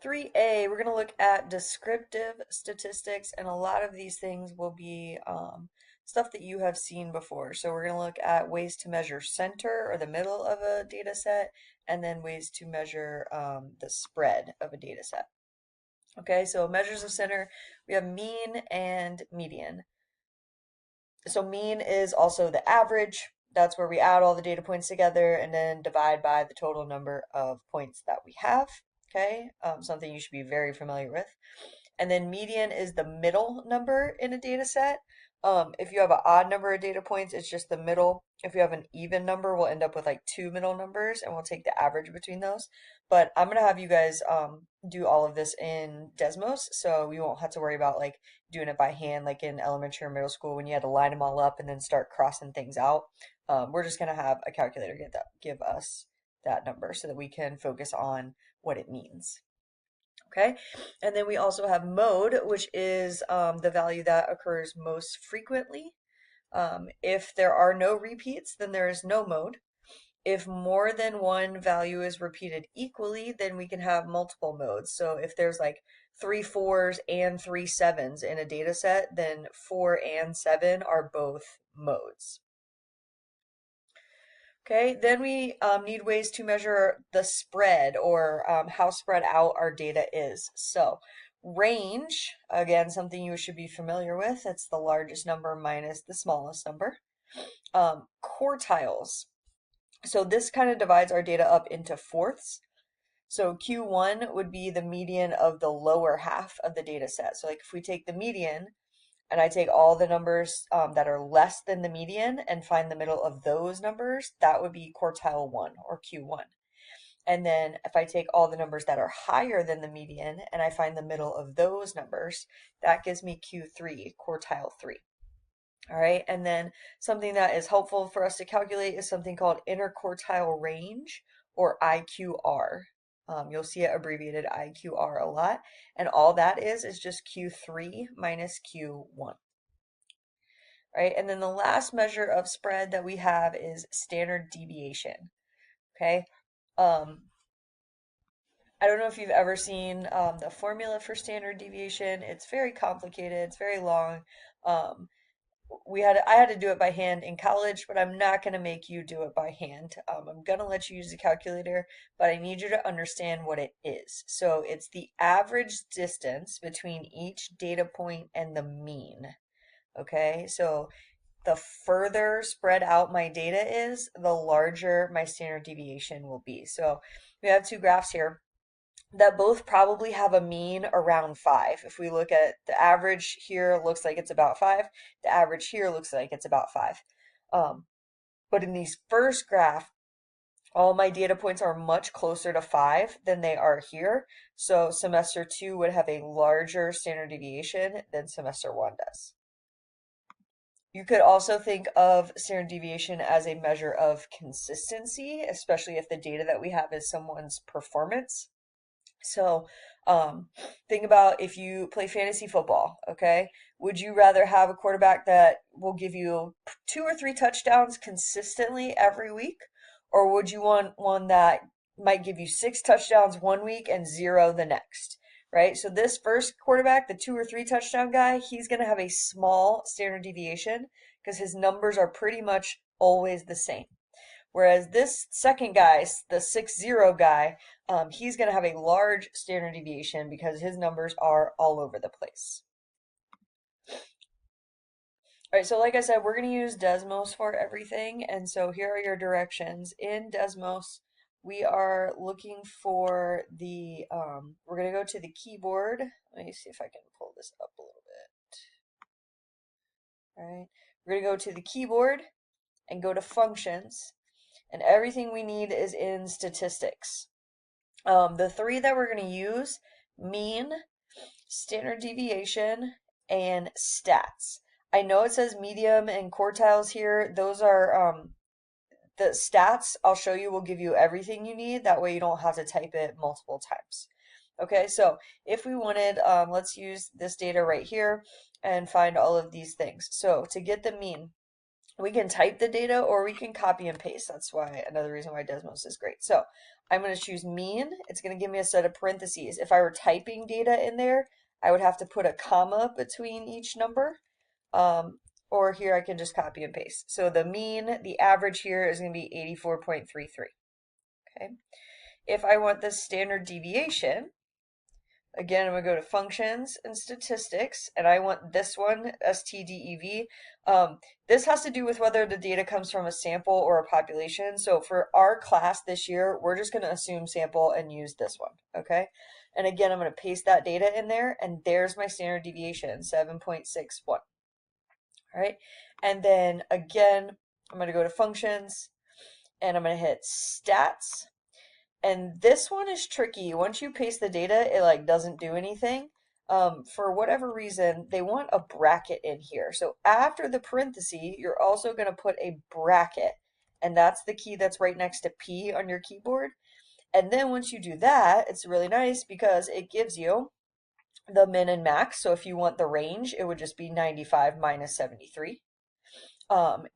3A, we're going to look at descriptive statistics, and a lot of these things will be stuff that you have seen before. So we're going to look at ways to measure center or the middle of a data set, and then ways to measure the spread of a data set. Okay, so measures of center, we have mean and median. So mean is also the average. That's where we add all the data points together and then divide by the total number of points that we have. Okay, something you should be very familiar with. And then median is the middle number in a data set. If you have an odd number of data points, it's just the middle. If you have an even number, we'll end up with like two middle numbers and we'll take the average between those. But I'm going to have you guys do all of this in Desmos, so you won't have to worry about like doing it by hand like in elementary or middle school when you had to line them all up and then start crossing things out. We're just going to have a calculator give us that number so that we can focus on what it means. Okay, and then we also have mode, which is the value that occurs most frequently. If there are no repeats, then there is no mode. If more than one value is repeated equally, then we can have multiple modes. So if there's like 3 4s and 3 7s in a data set, then 4 and 7 are both modes. Okay, then we need ways to measure the spread or how spread out our data is. So range, again, something you should be familiar with. It's the largest number minus the smallest number. Quartiles. So this kind of divides our data up into fourths. So Q1 would be the median of the lower half of the data set. So like if we take the median, and I take all the numbers that are less than the median and find the middle of those numbers, that would be quartile 1 or Q1. And then if I take all the numbers that are higher than the median and I find the middle of those numbers, that gives me Q3, quartile 3. All right, and then something that is helpful for us to calculate is something called interquartile range or IQR. You'll see it abbreviated IQR a lot, and all that is just Q3 minus Q1. Right, and then the last measure of spread that we have is standard deviation. Okay, I don't know if you've ever seen the formula for standard deviation. It's very complicated. It's very long. I had to do it by hand in college, but I'm not going to make you do it by hand. I'm going to let you use the calculator, but I need you to understand what it is. So it's the average distance between each data point and the mean. Okay, so the further spread out my data is, the larger my standard deviation will be. So we have two graphs here that both probably have a mean around 5. If we look at the average here, looks like it's about 5. The average here looks like it's about 5. But in these first graph, all my data points are much closer to 5 than they are here. So semester 2 would have a larger standard deviation than semester 1 does. You could also think of standard deviation as a measure of consistency, especially if the data that we have is someone's performance. So think about if you play fantasy football, okay? Would you rather have a quarterback that will give you 2 or 3 touchdowns consistently every week? Or would you want one that might give you 6 touchdowns one week and 0 the next, right? So this first quarterback, the 2 or 3 touchdown guy, he's going to have a small standard deviation because his numbers are pretty much always the same. Whereas this second guy, the 6-0 guy, he's going to have a large standard deviation because his numbers are all over the place. All right, so like I said, we're going to use Desmos for everything. And so here are your directions. In Desmos, we are looking for the, we're going to go to the keyboard. Let me see if I can pull this up a little bit. All right, we're going to go to the keyboard and go to functions. And everything we need is in statistics. The 3 that we're going to use, mean, standard deviation, and stats. I know it says medium and quartiles here. Those are the stats I'll show you will give you everything you need. That way you don't have to type it multiple times. Okay, so if we wanted, let's use this data right here and find all of these things. So to get the mean, we can type the data or we can copy and paste. That's why another reason why Desmos is great. So I'm going to choose mean. It's going to give me a set of parentheses. If I were typing data in there, I would have to put a comma between each number. Um, or here I can just copy and paste. So the mean, the average here is going to be 84.33. Okay. If I want the standard deviation, again, I'm going to go to functions and statistics, and I want this one, STDEV. This has to do with whether the data comes from a sample or a population. So for our class this year, we're just going to assume sample and use this one, okay? And again, I'm going to paste that data in there, and there's my standard deviation, 7.61. All right, and then again, I'm going to go to functions, and I'm going to hit stats. And this one is tricky. Once you paste the data, it like doesn't do anything. For whatever reason, they want a bracket in here. So after the parenthesis, you're also going to put a bracket. And that's the key that's right next to P on your keyboard. And then once you do that, it's really nice because it gives you the min and max. So if you want the range, it would just be 95 minus 73.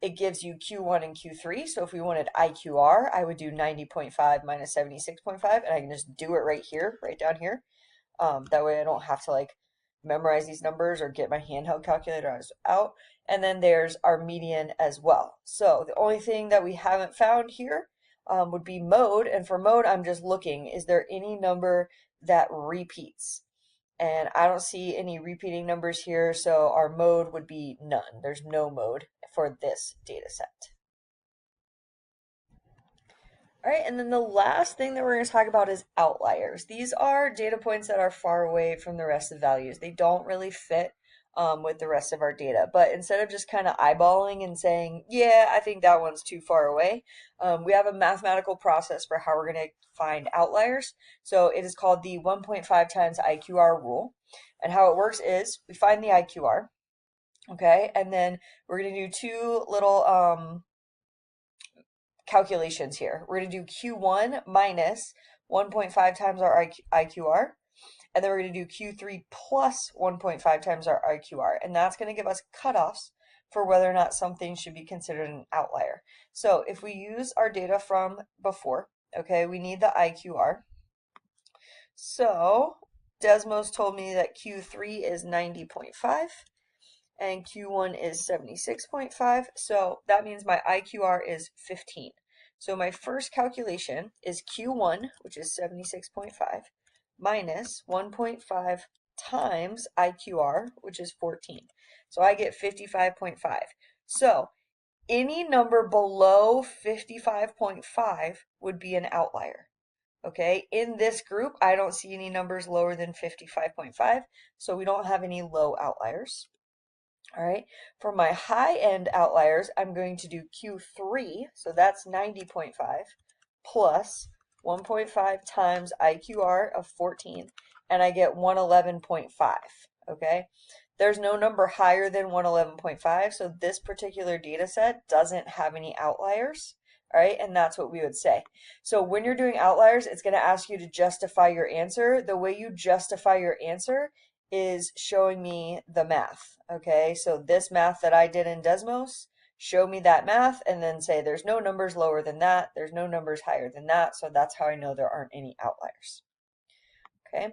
It gives you Q1 and Q3. So if we wanted IQR, I would do 90.5 minus 76.5, and I can just do it right here, right down here. That way I don't have to like memorize these numbers or get my handheld calculator out. And then there's our median as well. So the only thing that we haven't found here would be mode. And for mode, I'm just looking, is there any number that repeats? And I don't see any repeating numbers here, so our mode would be none. There's no mode for this data set. All right, and then the last thing that we're going to talk about is outliers. These are data points that are far away from the rest of the values. They don't really fit with the rest of our data. But instead of just kind of eyeballing and saying, yeah, I think that one's too far away, we have a mathematical process for how we're going to find outliers. So it is called the 1.5 times IQR rule. And how it works is we find the IQR, okay, and then we're going to do two little calculations here. We're going to do Q1 minus 1.5 times our IQR, and then we're going to do Q3 plus 1.5 times our IQR, and that's going to give us cutoffs for whether or not something should be considered an outlier. So if we use our data from before, okay, we need the IQR. So Desmos told me that Q3 is 90.5 and Q1 is 76.5, so that means my IQR is 15. So my first calculation is Q1, which is 76.5, minus 1.5 times IQR, which is 14. So I get 55.5. So any number below 55.5 would be an outlier. Okay, in this group, I don't see any numbers lower than 55.5, so we don't have any low outliers. All right, for my high-end outliers, I'm going to do Q3, so that's 90.5, plus 1.5 times IQR of 14, and I get 111.5, okay? There's no number higher than 111.5, so this particular data set doesn't have any outliers, all right? And that's what we would say. So when you're doing outliers, it's going to ask you to justify your answer. The way you justify your answer is showing me the math, okay? So this math that I did in Desmos, show me that math, and then say there's no numbers lower than that, there's no numbers higher than that, so that's how I know there aren't any outliers, okay?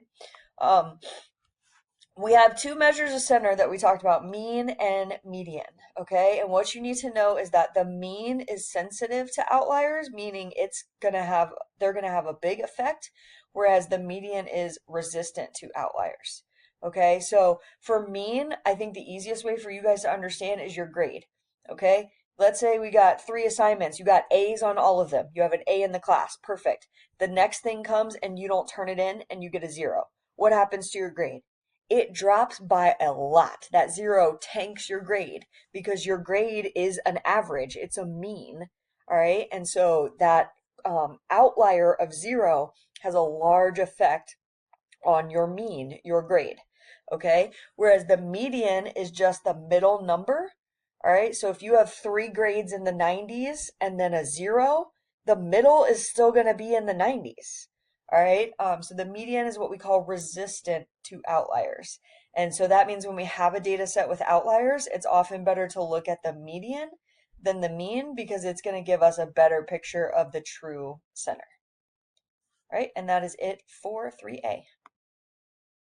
We have two measures of center that we talked about, mean and median, okay? And what you need to know is that the mean is sensitive to outliers, meaning they're gonna have a big effect, whereas the median is resistant to outliers. Okay, so for mean, I think the easiest way for you guys to understand is your grade. Okay, let's say we got 3 assignments. You got A's on all of them. You have an A in the class. Perfect. The next thing comes and you don't turn it in and you get a 0. What happens to your grade? It drops by a lot. That 0 tanks your grade because your grade is an average. It's a mean. All right, and so that outlier of 0 has a large effect on your mean, your grade. Okay, whereas the median is just the middle number. All right, so if you have 3 grades in the 90s and then a 0, the middle is still going to be in the 90s. All right, so the median is what we call resistant to outliers. And so that means when we have a data set with outliers, it's often better to look at the median than the mean because it's going to give us a better picture of the true center. All right, and that is it for 3A.